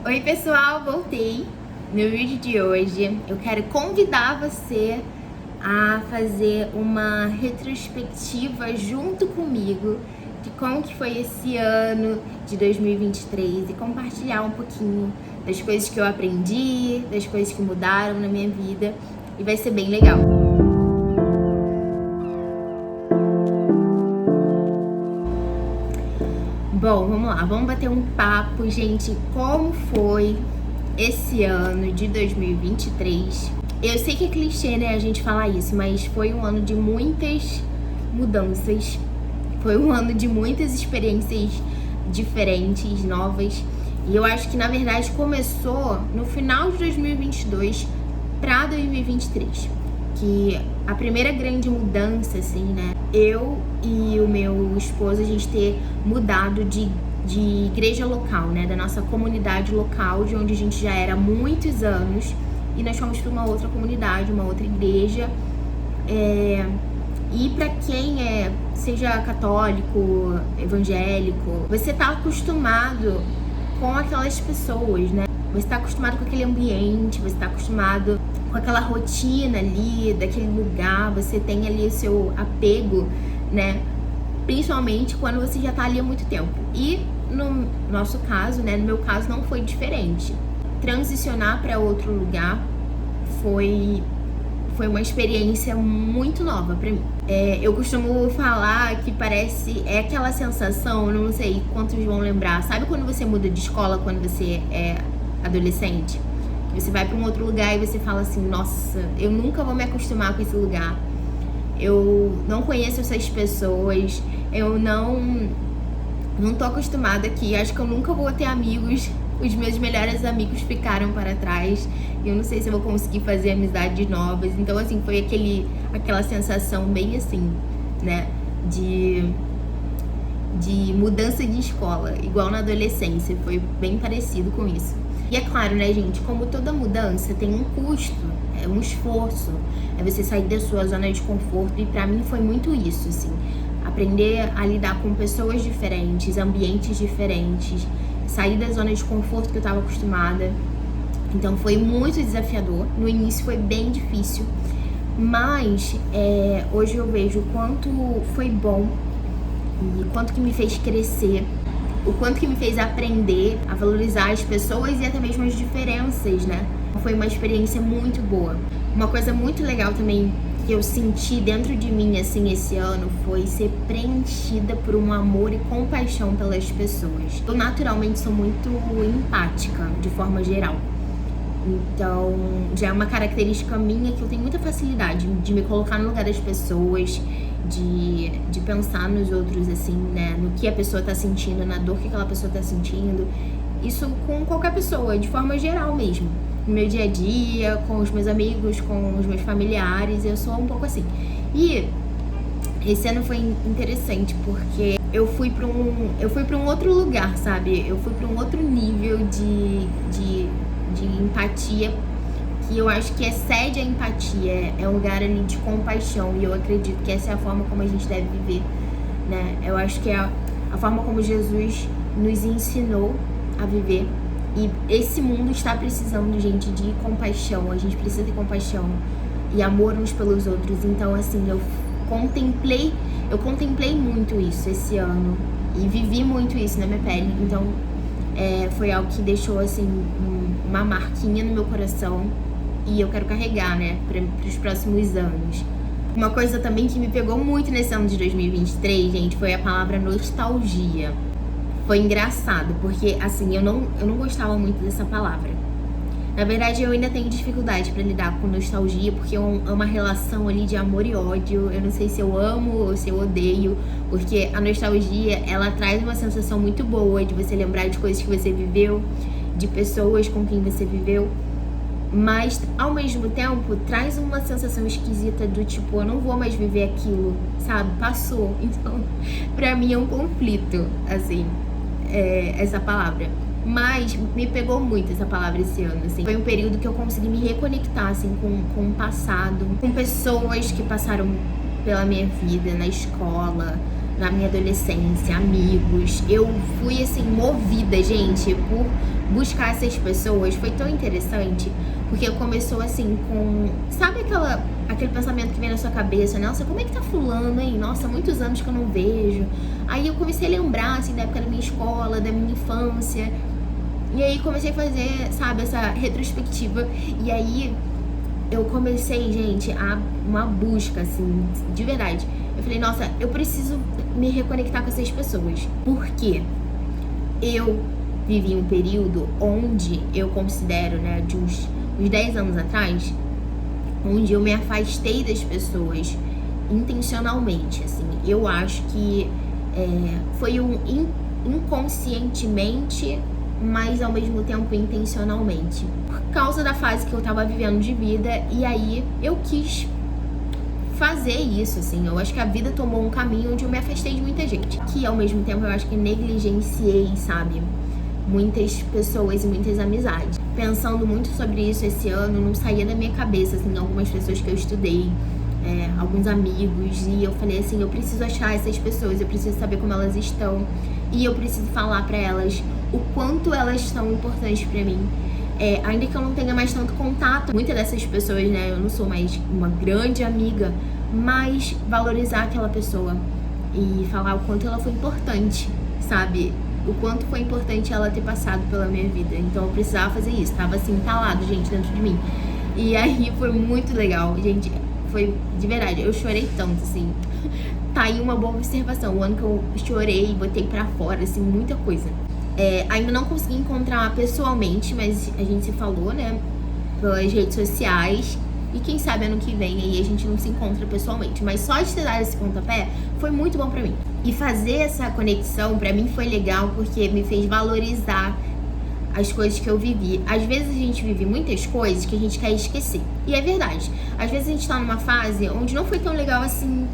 Oi pessoal, voltei. No vídeo de hoje eu quero convidar você a fazer uma retrospectiva junto comigo de como que foi esse ano de 2023 e compartilhar um pouquinho das coisas que eu aprendi, das coisas que mudaram na minha vida, e vai ser bem legal. Bom, vamos lá, vamos bater um papo, gente. Como foi esse ano de 2023? Eu sei que é clichê, né, a gente falar isso, mas foi um ano de muitas mudanças. Foi um ano de muitas experiências diferentes, novas. E eu acho que, na verdade, começou no final de 2022 para 2023. Que a primeira grande mudança, assim, né? Eu e o meu esposo, a gente ter mudado de igreja local, né? Da nossa comunidade local, de onde a gente já era há muitos anos. E nós fomos para uma outra comunidade, uma outra igreja. E para quem seja católico, evangélico, você tá acostumado com aquelas pessoas, né? Você tá acostumado com aquele ambiente, você tá acostumado com aquela rotina ali, daquele lugar, você tem ali o seu apego, né? Principalmente quando você já tá ali há muito tempo. E no nosso caso, né? No meu caso não foi diferente. Transicionar para outro lugar foi uma experiência muito nova pra mim. Eu costumo falar que é aquela sensação, não sei quantos vão lembrar, sabe quando você muda de escola quando você é adolescente? Que você vai pra um outro lugar e você fala assim, nossa, eu nunca vou me acostumar com esse lugar. Eu não conheço essas pessoas, eu não tô acostumada aqui, acho que eu nunca vou ter amigos. Os meus melhores amigos ficaram para trás. Eu não sei se eu vou conseguir fazer amizades novas. Então, assim, foi aquela sensação bem assim, né? De mudança de escola, igual na adolescência. Foi bem parecido com isso. E é claro, né, gente? Como toda mudança tem um custo, é um esforço. É você sair da sua zona de conforto. E pra mim foi muito isso, assim. Aprender a lidar com pessoas diferentes, ambientes diferentes. Sair da zona de conforto que eu tava acostumada. Então foi muito desafiador. No início foi bem difícil. Mas hoje eu vejo o quanto foi bom e quanto que me fez crescer, o quanto que me fez aprender a valorizar as pessoas e até mesmo as diferenças, né? Foi uma experiência muito boa. Uma coisa muito legal também que eu senti dentro de mim, assim, esse ano, foi ser preenchida por um amor e compaixão pelas pessoas. Eu naturalmente sou muito empática, de forma geral. Então, já é uma característica minha que eu tenho muita facilidade de me colocar no lugar das pessoas, de pensar nos outros, assim, né? No que a pessoa tá sentindo, na dor que aquela pessoa tá sentindo. Isso com qualquer pessoa, de forma geral mesmo. No meu dia a dia, com os meus amigos, com os meus familiares, eu sou um pouco assim. E esse ano foi interessante porque eu fui pra um outro lugar, sabe? Eu fui pra um outro nível de empatia, que eu acho que excede a empatia, é um lugar ali de compaixão, e eu acredito que essa é a forma como a gente deve viver, né? Eu acho que é a forma como Jesus nos ensinou a viver. E esse mundo está precisando, gente, de compaixão. A gente precisa ter compaixão e amor uns pelos outros. Então, assim, eu contemplei muito isso esse ano e vivi muito isso na minha pele. Então, foi algo que deixou, assim, uma marquinha no meu coração, e eu quero carregar, né, para os próximos anos. Uma coisa também que me pegou muito nesse ano de 2023, gente, foi a palavra nostalgia. Foi engraçado, porque, assim, eu não gostava muito dessa palavra. Na verdade, eu ainda tenho dificuldade pra lidar com nostalgia, porque é uma relação ali de amor e ódio. Eu não sei se eu amo ou se eu odeio, porque a nostalgia, ela traz uma sensação muito boa de você lembrar de coisas que você viveu, de pessoas com quem você viveu. Mas, ao mesmo tempo, traz uma sensação esquisita do tipo, eu não vou mais viver aquilo, sabe? Passou. Então, pra mim é um conflito, assim. Essa palavra, mas me pegou muito essa palavra esse ano, assim. Foi um período que eu consegui me reconectar, assim, com o passado, com pessoas que passaram pela minha vida, na escola, na minha adolescência, amigos. Eu fui, assim, movida, gente, por buscar essas pessoas foi tão interessante, porque começou assim com... Sabe aquele pensamento que vem na sua cabeça? Nossa, como é que tá fulano, hein? Nossa, muitos anos que eu não vejo. Aí eu comecei a lembrar, assim, da época da minha escola, da minha infância. E aí comecei a fazer, sabe, essa retrospectiva. E aí eu comecei, gente, uma busca, assim, de verdade. Eu falei, nossa, eu preciso me reconectar com essas pessoas. Por quê? Eu vivi um período onde eu considero, né, de uns 10 anos atrás, onde eu me afastei das pessoas intencionalmente, assim. Eu acho que foi inconscientemente, mas ao mesmo tempo intencionalmente, por causa da fase que eu tava vivendo de vida. E aí eu quis fazer isso, assim. Eu acho que a vida tomou um caminho onde eu me afastei de muita gente, que ao mesmo tempo eu acho que negligenciei, sabe, muitas pessoas e muitas amizades. Pensando muito sobre isso esse ano, não saía da minha cabeça, assim, algumas pessoas que eu estudei, alguns amigos, e eu falei assim, eu preciso achar essas pessoas, eu preciso saber como elas estão, e eu preciso falar pra elas o quanto elas são importantes pra mim. Ainda que eu não tenha mais tanto contato, muitas dessas pessoas, né, eu não sou mais uma grande amiga, mas valorizar aquela pessoa e falar o quanto ela foi importante, sabe? O quanto foi importante ela ter passado pela minha vida. Então eu precisava fazer isso, tava assim, entalado, gente, dentro de mim. E aí foi muito legal, gente, foi de verdade, eu chorei tanto, assim. Tá aí uma boa observação, o ano que eu chorei, botei pra fora, assim, muita coisa. Ainda não consegui encontrar pessoalmente, mas a gente se falou, né, pelas redes sociais. E quem sabe ano que vem aí a gente não se encontra pessoalmente. Mas só de ter dado esse pontapé foi muito bom pra mim. E fazer essa conexão pra mim foi legal, porque me fez valorizar as coisas que eu vivi. Às vezes a gente vive muitas coisas que a gente quer esquecer. E é verdade. Às vezes a gente tá numa fase onde não foi tão legal assim,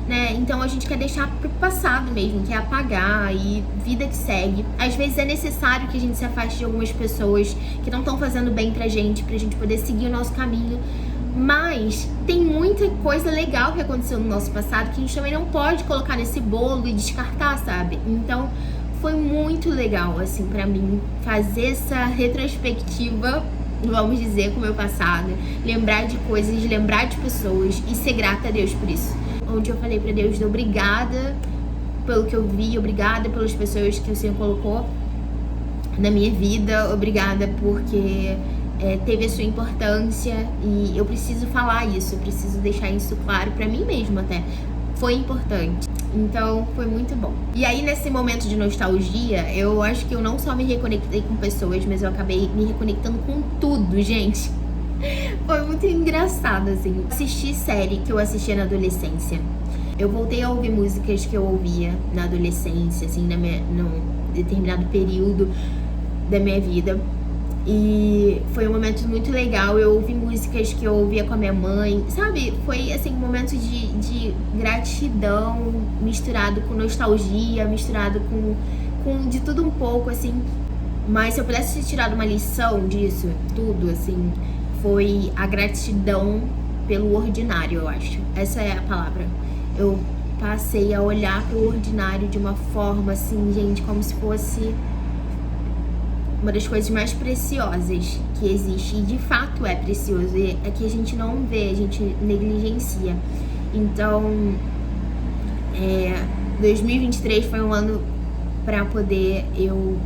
né? Então a gente quer deixar pro passado mesmo, quer apagar, e vida que segue. Às vezes é necessário que a gente se afaste de algumas pessoas que não estão fazendo bem pra gente poder seguir o nosso caminho. Mas tem muita coisa legal que aconteceu no nosso passado que a gente também não pode colocar nesse bolo e descartar, sabe? Então foi muito legal, assim, pra mim, fazer essa retrospectiva, vamos dizer, com o meu passado. Lembrar de coisas, lembrar de pessoas e ser grata a Deus por isso. Onde eu falei pra Deus, obrigada pelo que eu vi, obrigada pelas pessoas que o Senhor colocou na minha vida, obrigada porque teve a sua importância, e eu preciso falar isso, eu preciso deixar isso claro pra mim mesma até. Foi importante. Então, foi muito bom. E aí, nesse momento de nostalgia, eu acho que eu não só me reconectei com pessoas, mas eu acabei me reconectando com tudo, gente. Foi muito engraçado, assim. Assisti série que eu assistia na adolescência. Eu voltei a ouvir músicas que eu ouvia na adolescência, assim, num determinado período da minha vida. E foi um momento muito legal. Eu ouvi músicas que eu ouvia com a minha mãe, sabe? Foi, assim, um momento de gratidão misturado com nostalgia, misturado com de tudo um pouco, assim. Mas se eu pudesse ter tirado uma lição disso, tudo, assim, foi a gratidão pelo ordinário, eu acho. Essa é a palavra. Eu passei a olhar pro ordinário de uma forma, assim, gente, como se fosse uma das coisas mais preciosas que existe. E de fato é precioso. E é que a gente não vê, a gente negligencia. Então, 2023 foi um ano pra poder eu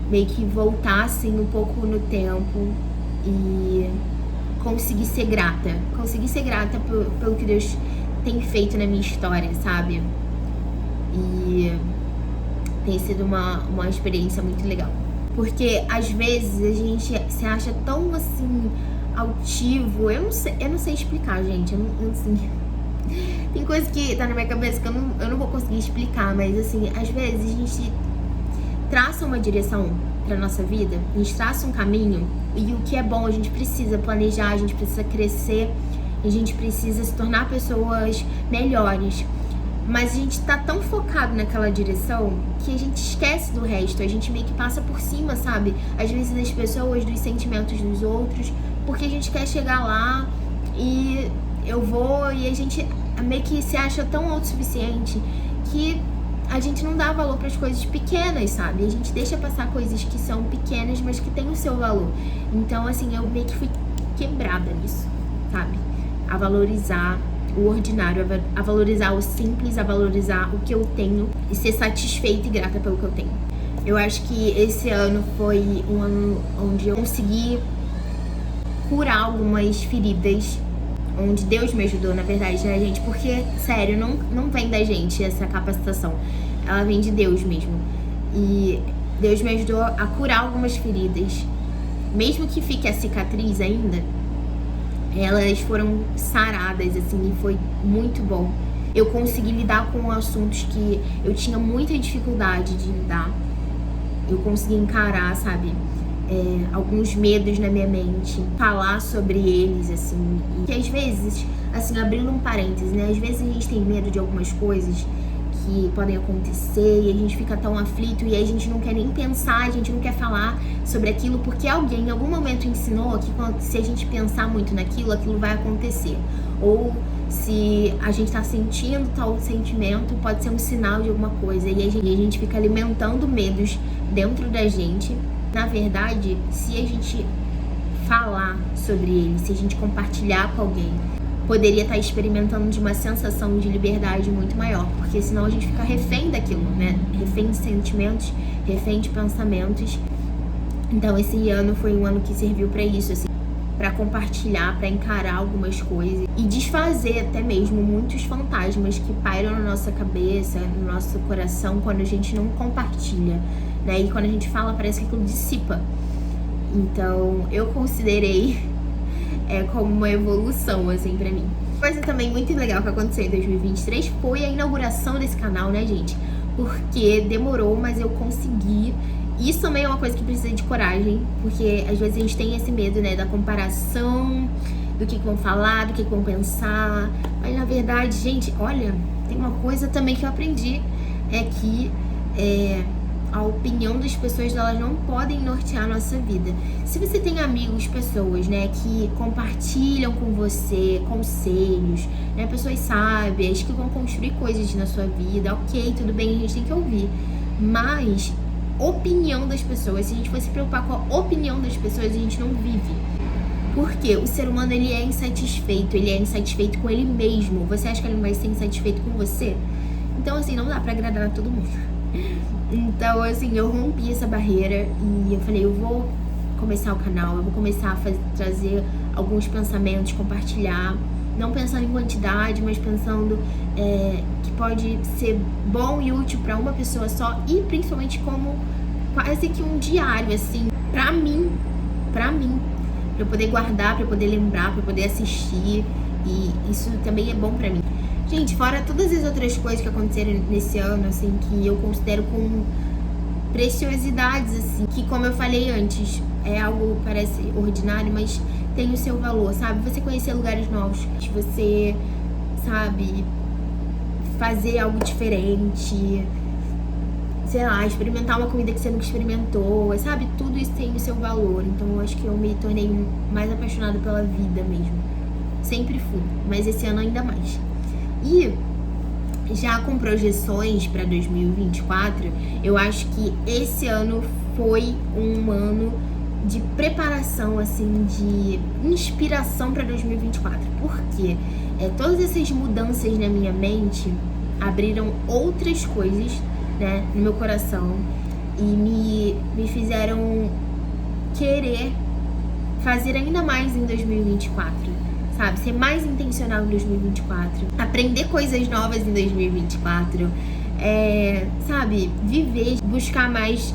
meio que voltar, assim, um pouco no tempo e conseguir ser grata. Conseguir ser grata pelo que Deus tem feito na minha história, sabe? E tem sido uma experiência muito legal. Porque às vezes a gente se acha tão, assim, altivo. Eu não sei explicar, gente. Eu não sei. Tem coisa que tá na minha cabeça que eu não vou conseguir explicar. Mas, assim, às vezes a gente traça uma direção pra nossa vida, a gente traça um caminho, e o que é bom, a gente precisa planejar, a gente precisa crescer, a gente precisa se tornar pessoas melhores. Mas a gente tá tão focado naquela direção que a gente esquece do resto, a gente meio que passa por cima, sabe? Às vezes das pessoas, dos sentimentos dos outros, porque a gente quer chegar lá e a gente meio que se acha tão autossuficiente que a gente não dá valor para as coisas pequenas, sabe? A gente deixa passar coisas que são pequenas, mas que têm o seu valor. Então, assim, eu meio que fui quebrada nisso, sabe? A valorizar o ordinário, a valorizar o simples, a valorizar o que eu tenho e ser satisfeita e grata pelo que eu tenho. Eu acho que esse ano foi um ano onde eu consegui curar algumas feridas, onde Deus me ajudou, na verdade, né, gente? Porque, sério, não vem da gente essa capacitação. Ela vem de Deus mesmo. E Deus me ajudou a curar algumas feridas. Mesmo que fique a cicatriz ainda, elas foram saradas, assim, e foi muito bom. Eu consegui lidar com assuntos que eu tinha muita dificuldade de lidar. Eu consegui encarar, sabe? Alguns medos na minha mente, falar sobre eles, assim, e que às vezes, assim, abrindo um parêntese, né, às vezes a gente tem medo de algumas coisas que podem acontecer e a gente fica tão aflito e aí a gente não quer nem pensar, a gente não quer falar sobre aquilo porque alguém em algum momento ensinou que se a gente pensar muito naquilo, aquilo vai acontecer, ou se a gente tá sentindo tal sentimento, pode ser um sinal de alguma coisa e a gente fica alimentando medos dentro da gente. Na verdade, se a gente falar sobre ele, se a gente compartilhar com alguém, poderia estar experimentando de uma sensação de liberdade muito maior, porque senão a gente fica refém daquilo, né? Refém de sentimentos, refém de pensamentos. Então esse ano foi um ano que serviu para isso, assim, para compartilhar, para encarar algumas coisas e desfazer até mesmo muitos fantasmas que pairam na nossa cabeça, no nosso coração quando a gente não compartilha, né? E quando a gente fala, parece que aquilo dissipa. Então eu considerei como uma evolução, assim, pra mim. Coisa também muito legal que aconteceu em 2023 foi a inauguração desse canal, né, gente? Porque demorou, mas eu consegui. Isso também é uma coisa que precisa de coragem, porque às vezes a gente tem esse medo, né, da comparação, do que vão falar, do que vão pensar. Mas na verdade, gente, olha, tem uma coisa também que eu aprendi, é que a opinião das pessoas, elas não podem nortear a nossa vida. Se você tem amigos, pessoas, né, que compartilham com você conselhos, né, pessoas sábias, que vão construir coisas na sua vida, ok, tudo bem, a gente tem que ouvir. Mas opinião das pessoas, se a gente for se preocupar com a opinião das pessoas, a gente não vive. Porque o ser humano, ele é insatisfeito com ele mesmo. Você acha que ele não vai ser insatisfeito com você? Então, assim, não dá pra agradar a todo mundo. Então, assim, eu rompi essa barreira e eu falei, eu vou começar o canal, eu vou começar a trazer alguns pensamentos, compartilhar, não pensando em quantidade, mas pensando que pode ser bom e útil pra uma pessoa só e principalmente como quase que um diário, assim, pra mim, pra eu poder guardar, pra eu poder lembrar, pra eu poder assistir, e isso também é bom pra mim. Gente, fora todas as outras coisas que aconteceram nesse ano, assim, que eu considero como preciosidades, assim, que, como eu falei antes, é algo que parece ordinário, mas tem o seu valor, sabe? Você conhecer lugares novos, você, sabe, fazer algo diferente, sei lá, experimentar uma comida que você nunca experimentou, sabe? Tudo isso tem o seu valor. Então eu acho que eu me tornei mais apaixonada pela vida mesmo. Sempre fui, mas esse ano ainda mais. E já com projeções para 2024, eu acho que esse ano foi um ano de preparação, assim, de inspiração para 2024. Porque todas essas mudanças na minha mente abriram outras coisas, né, no meu coração e me fizeram querer fazer ainda mais em 2024. Sabe, ser mais intencional em 2024, aprender coisas novas em 2024, sabe, viver, buscar mais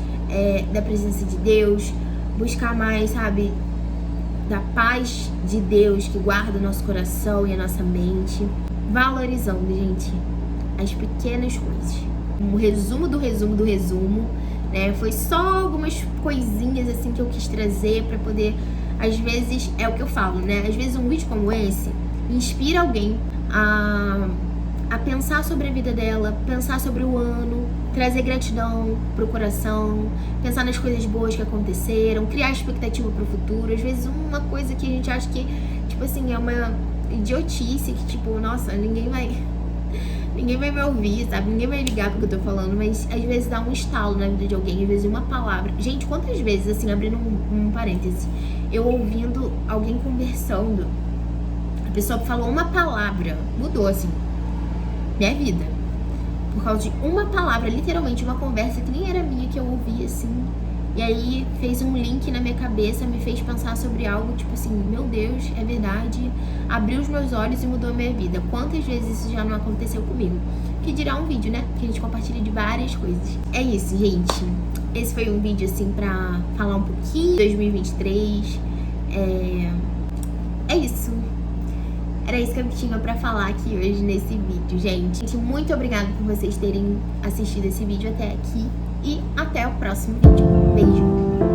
da presença de Deus, buscar mais, sabe, da paz de Deus que guarda o nosso coração e a nossa mente, valorizando, gente, as pequenas coisas. Um resumo do resumo do resumo, né, foi só algumas coisinhas assim que eu quis trazer pra poder. Às vezes, é o que eu falo, né? Às vezes um vídeo como esse inspira alguém a pensar sobre a vida dela, pensar sobre o ano, trazer gratidão pro coração, pensar nas coisas boas que aconteceram, criar expectativa pro futuro. Às vezes uma coisa que a gente acha que, tipo assim, é uma idiotice, que tipo, nossa, ninguém vai Ninguém vai me ouvir, sabe? Ninguém vai ligar pro que eu tô falando, mas às vezes dá um estalo na vida de alguém, às vezes uma palavra. Gente, quantas vezes, assim, abrindo um parêntese, eu ouvindo alguém conversando, a pessoa falou uma palavra, mudou, assim, minha vida. Por causa de uma palavra, literalmente uma conversa que nem era minha, que eu ouvi, assim. E aí fez um link na minha cabeça, me fez pensar sobre algo, tipo assim, meu Deus, é verdade. Abriu os meus olhos e mudou a minha vida. Quantas vezes isso já não aconteceu comigo? Que dirá um vídeo, né? Que a gente compartilha de várias coisas. É isso, gente. Esse foi um vídeo, assim, pra falar um pouquinho de 2023. É isso. Era isso que eu tinha pra falar aqui hoje nesse vídeo, gente. Muito obrigada por vocês terem assistido esse vídeo até aqui. E até o próximo vídeo. Beijo!